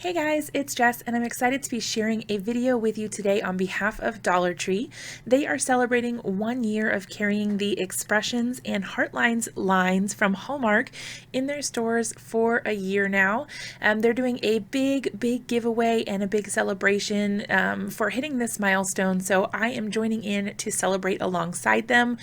Hey guys, it's Jess and I'm excited to be sharing a video with you today on behalf of Dollar Tree. They are celebrating 1 year of carrying the Expressions and Heartlines lines from Hallmark in their stores for a year now. They're doing a big giveaway and a big celebration for hitting this milestone, so I am joining in to celebrate alongside them.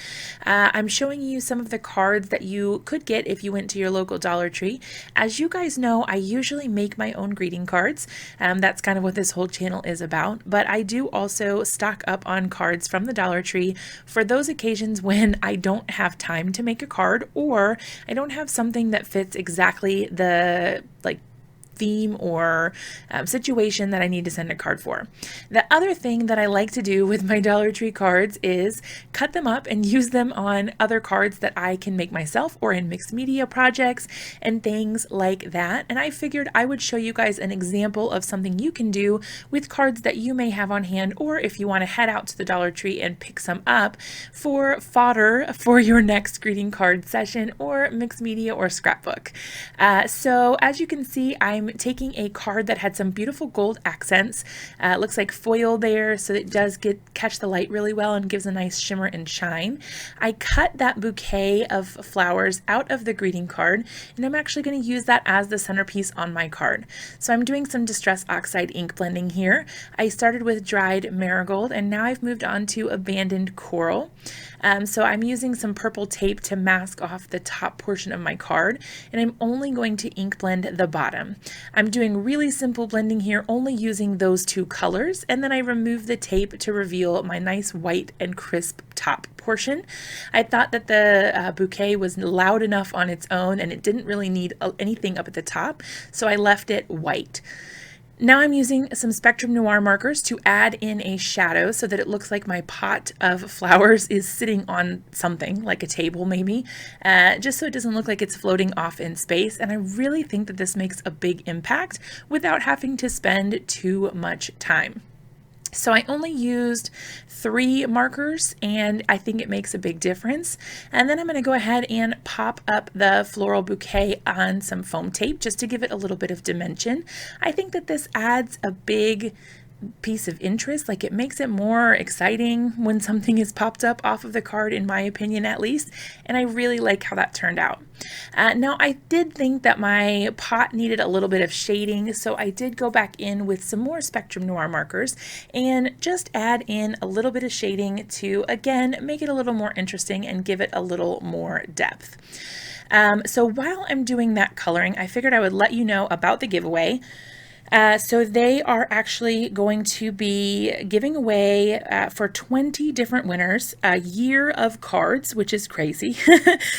I'm showing you some of the cards that you could get if you went to your local Dollar Tree. As you guys know, I usually make my own greeting cards. That's kind of what this whole channel is about, but I do also stock up on cards from the Dollar Tree for those occasions when I don't have time to make a card or I don't have something that fits exactly the theme or situation that I need to send a card for. The other thing that I like to do with my Dollar Tree cards is cut them up and use them on other cards that I can make myself or in mixed media projects and things like that. And I figured I would show you guys an example of something you can do with cards that you may have on hand, or if you want to head out to the Dollar Tree and pick some up for fodder for your next greeting card session or mixed media or scrapbook. So as you can see, I'm taking a card that had some beautiful gold accents. It looks like foil there, so it does catch the light really well and gives a nice shimmer and shine. I cut that bouquet of flowers out of the greeting card, and I'm actually going to use that as the centerpiece on my card. So I'm doing some Distress Oxide ink blending here. I started with dried Marigold, and now I've moved on to abandoned coral. So I'm using some purple tape to mask off the top portion of my card, and I'm only going to ink blend the bottom. I'm doing really simple blending here, only using those two colors, and then I remove the tape to reveal my nice white and crisp top portion. I thought that the bouquet was loud enough on its own and it didn't really need anything up at the top, so I left it white. Now I'm using some Spectrum Noir markers to add in a shadow so that it looks like my pot of flowers is sitting on something, like a table maybe, just so it doesn't look like it's floating off in space. And I really think that this makes a big impact without having to spend too much time. So I only used 3 markers, and I think it makes a big difference. And then I'm going to go ahead and pop up the floral bouquet on some foam tape just to give it a little bit of dimension. I think that this adds a big piece of interest, like it makes it more exciting when something is popped up off of the card, in my opinion at least, and I really like how that turned out. Now I did think that my pot needed a little bit of shading, so I did go back in with some more Spectrum Noir markers and just add in a little bit of shading to again make it a little more interesting and give it a little more depth. So while I'm doing that coloring, I figured I would let you know about the giveaway. So they are actually going to be giving away for 20 different winners a year of cards, which is crazy.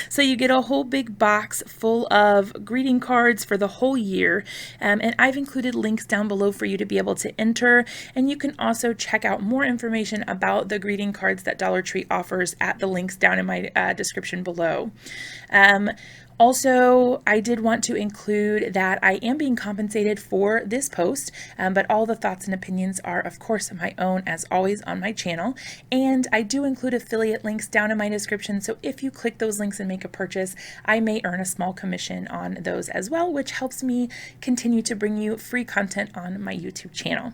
So you get a whole big box full of greeting cards for the whole year. And I've included links down below for you to be able to enter. And you can also check out more information about the greeting cards that Dollar Tree offers at the links down in my description below. Also, I did want to include that I am being compensated for this post, but all the thoughts and opinions are, of course, my own, as always, on my channel. And I do include affiliate links down in my description, so if you click those links and make a purchase, I may earn a small commission on those as well, which helps me continue to bring you free content on my YouTube channel.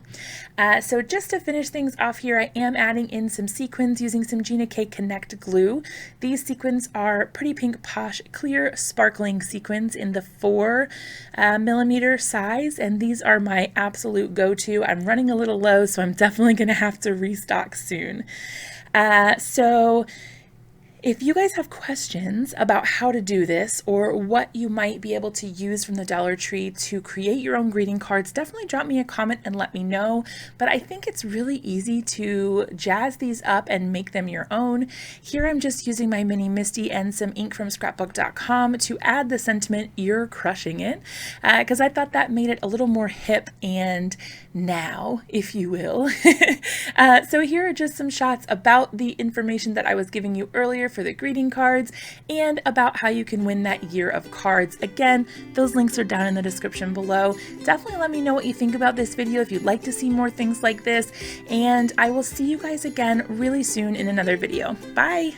So just to finish things off here, I am adding in some sequins using some Gina K Connect glue. These sequins are Pretty Pink Posh Clear Sparkling sequins in the 4mm size, and these are my absolute go-to. I'm running a little low, so I'm definitely going to have to restock soon. So if you guys have questions about how to do this or what you might be able to use from the Dollar Tree to create your own greeting cards, definitely drop me a comment and let me know. But I think it's really easy to jazz these up and make them your own. Here I'm just using my mini Misty and some ink from scrapbook.com to add the sentiment, "You're crushing it," because I thought that made it a little more hip and now, if you will. So here are just some shots about the information that I was giving you earlier for the greeting cards and about how you can win that year of cards. Again, those links are down in the description below. Definitely let me know what you think about this video if you'd like to see more things like this, and I will see you guys again really soon in another video. Bye!